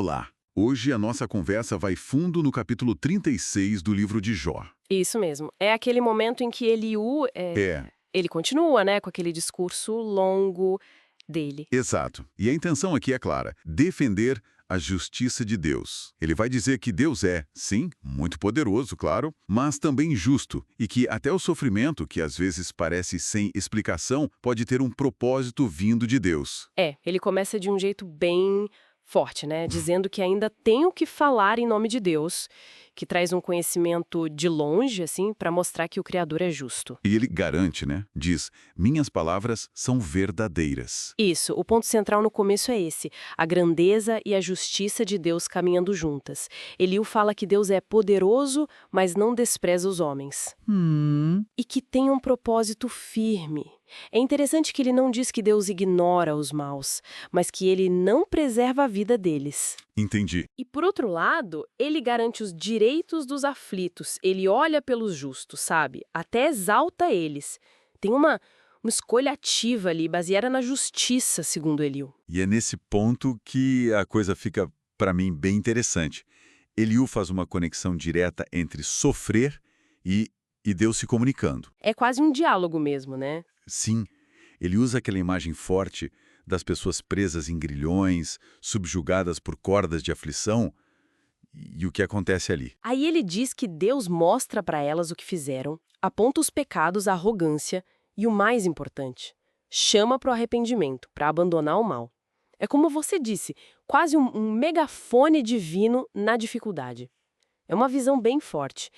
Olá! Hoje a nossa conversa vai fundo no capítulo 36 do livro de Jó. Isso mesmo. É aquele momento em que Eliú, É, ele continua, né, com aquele discurso longo dele. exato. E a intenção aqui é clara: defender a justiça de Deus. Ele vai dizer que Deus é, sim, muito poderoso, claro, mas também justo, e que até o sofrimento, que às vezes parece sem explicação, pode ter um propósito vindo de Deus. Ele começa de um jeito bem forte, né, dizendo que ainda tem o que falar em nome de Deus, que traz um conhecimento de longe, assim, para mostrar que o Criador é justo. E ele garante, né? Diz: minhas palavras são verdadeiras. Isso, o ponto central no começo é esse, a grandeza e a justiça de Deus caminhando juntas. Eliú fala que Deus é poderoso, mas não despreza os homens. E que tem um propósito firme. É interessante que ele não diz que Deus ignora os maus, mas que ele não preserva a vida deles. Entendi. E por outro lado, ele garante os direitos dos aflitos, ele olha pelos justos, sabe? Até exalta eles. Tem uma escolha ativa ali, baseada na justiça, segundo Eliú. E é nesse ponto que a coisa fica, para mim, bem interessante. Eliú faz uma conexão direta entre sofrer e Deus se comunicando. É quase um diálogo mesmo, né? Sim, ele usa aquela imagem forte das pessoas presas em grilhões, subjugadas por cordas de aflição, e o que acontece ali. Aí ele diz que Deus mostra para elas o que fizeram, aponta os pecados, a arrogância e o mais importante, chama para o arrependimento, para abandonar o mal. É como você disse, quase um megafone divino na dificuldade. É uma visão bem forte.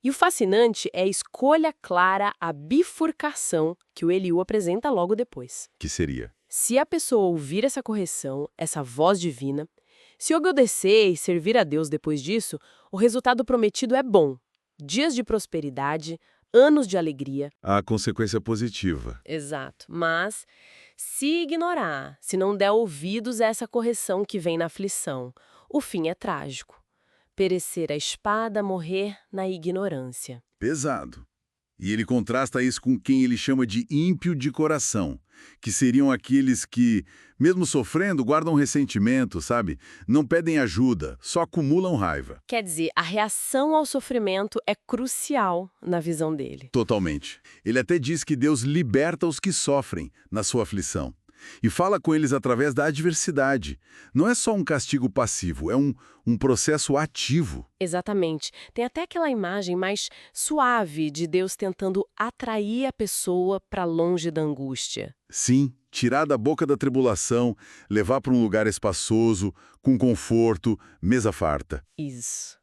E o fascinante é a escolha clara, a bifurcação que o Eliú apresenta logo depois. Que seria? Se a pessoa ouvir essa correção, essa voz divina, se obedecer e servir a Deus depois disso, o resultado prometido é bom. Dias de prosperidade, anos de alegria. A consequência positiva. Exato. Mas, se ignorar, se não der ouvidos a essa correção que vem na aflição, o fim é trágico. Perecer a espada, morrer na ignorância. Pesado. E ele contrasta isso com quem ele chama de ímpio de coração, que seriam aqueles que, mesmo sofrendo, guardam ressentimento, sabe? Não pedem ajuda, só acumulam raiva. Quer dizer, a reação ao sofrimento é crucial na visão dele. Totalmente. Ele até diz que Deus liberta os que sofrem na sua aflição. E fala com eles através da adversidade. Não é só um castigo passivo, é um processo ativo. Exatamente. Tem até aquela imagem mais suave de Deus tentando atrair a pessoa para longe da angústia. Sim, tirar da boca da tribulação, levar para um lugar espaçoso, com conforto, mesa farta. Isso.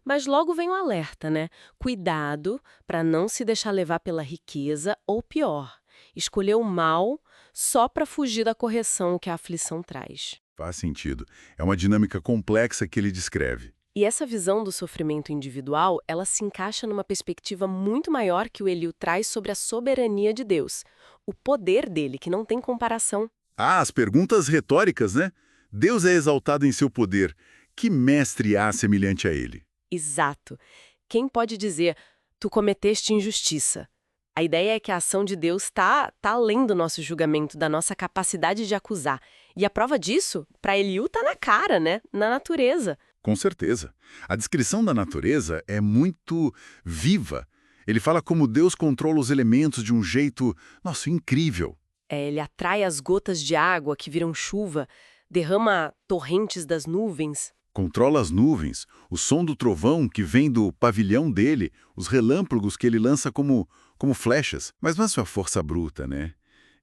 Mas logo vem o alerta, né? Cuidado para não se deixar levar pela riqueza ou pior, escolher o mal só para fugir da correção que a aflição traz. Faz sentido. É uma dinâmica complexa que ele descreve. E essa visão do sofrimento individual, ela se encaixa numa perspectiva muito maior que o Eliú traz sobre a soberania de Deus, o poder dele, que não tem comparação. Ah, as perguntas retóricas, né? Deus é exaltado em seu poder. Que mestre há semelhante a ele? Exato. Quem pode dizer, tu cometeste injustiça? A ideia é que a ação de Deus está além do nosso julgamento, da nossa capacidade de acusar. E a prova disso, para Eliú, está na cara, né? Na natureza. Com certeza. A descrição da natureza é muito viva. Ele fala como Deus controla os elementos de um jeito, nossa, incrível. Ele atrai as gotas de água que viram chuva, derrama torrentes das nuvens. Controla as nuvens, o som do trovão que vem do pavilhão dele, os relâmpagos que ele lança como flechas. Mas não é sua força bruta, né?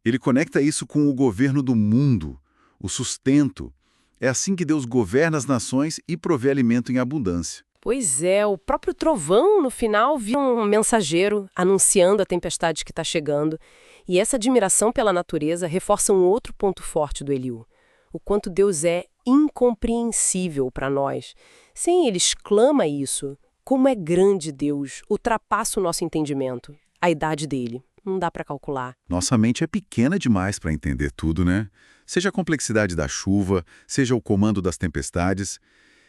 Ele conecta isso com o governo do mundo, o sustento. É assim que Deus governa as nações e provê alimento em abundância. Pois é, o próprio trovão, no final, vira um mensageiro anunciando a tempestade que está chegando. E essa admiração pela natureza reforça um outro ponto forte do Eliú. O quanto Deus é incompreensível para nós. Sim, ele exclama isso. Como é grande Deus, ultrapassa o nosso entendimento. A idade dele, não dá para calcular. Nossa mente é pequena demais para entender tudo, né? Seja a complexidade da chuva, seja o comando das tempestades.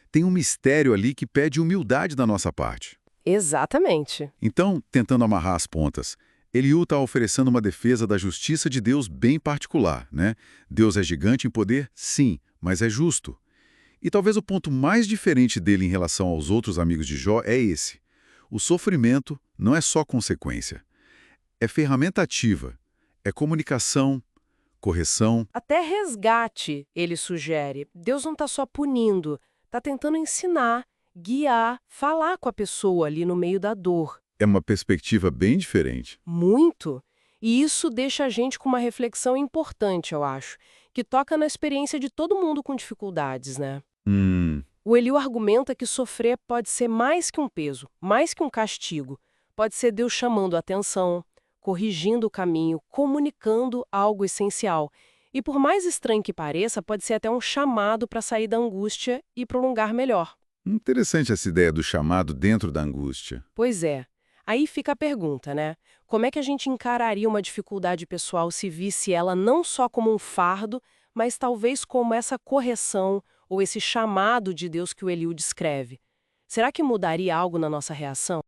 Tem um mistério ali que pede humildade da nossa parte. Exatamente. Então, tentando amarrar as pontas, Eliú está oferecendo uma defesa da justiça de Deus bem particular, né? Deus é gigante em poder? Sim, mas é justo. E talvez o ponto mais diferente dele em relação aos outros amigos de Jó é esse. O sofrimento não é só consequência. É ferramenta ativa, é comunicação, correção. Até resgate, ele sugere. Deus não está só punindo, está tentando ensinar, guiar, falar com a pessoa ali no meio da dor. É uma perspectiva bem diferente. Muito. E isso deixa a gente com uma reflexão importante, eu acho, que toca na experiência de todo mundo com dificuldades, né? Hum, O Eliú argumenta que sofrer pode ser mais que um peso, mais que um castigo. Pode ser Deus chamando a atenção, corrigindo o caminho, comunicando algo essencial. E por mais estranho que pareça, pode ser até um chamado para sair da angústia e para um lugar melhor. interessante essa ideia do chamado dentro da angústia. Pois é. Aí fica a pergunta, né? Como é que a gente encararia uma dificuldade pessoal se visse ela não só como um fardo, mas talvez como essa correção ou esse chamado de Deus que o Eliú descreve? Será que mudaria algo na nossa reação?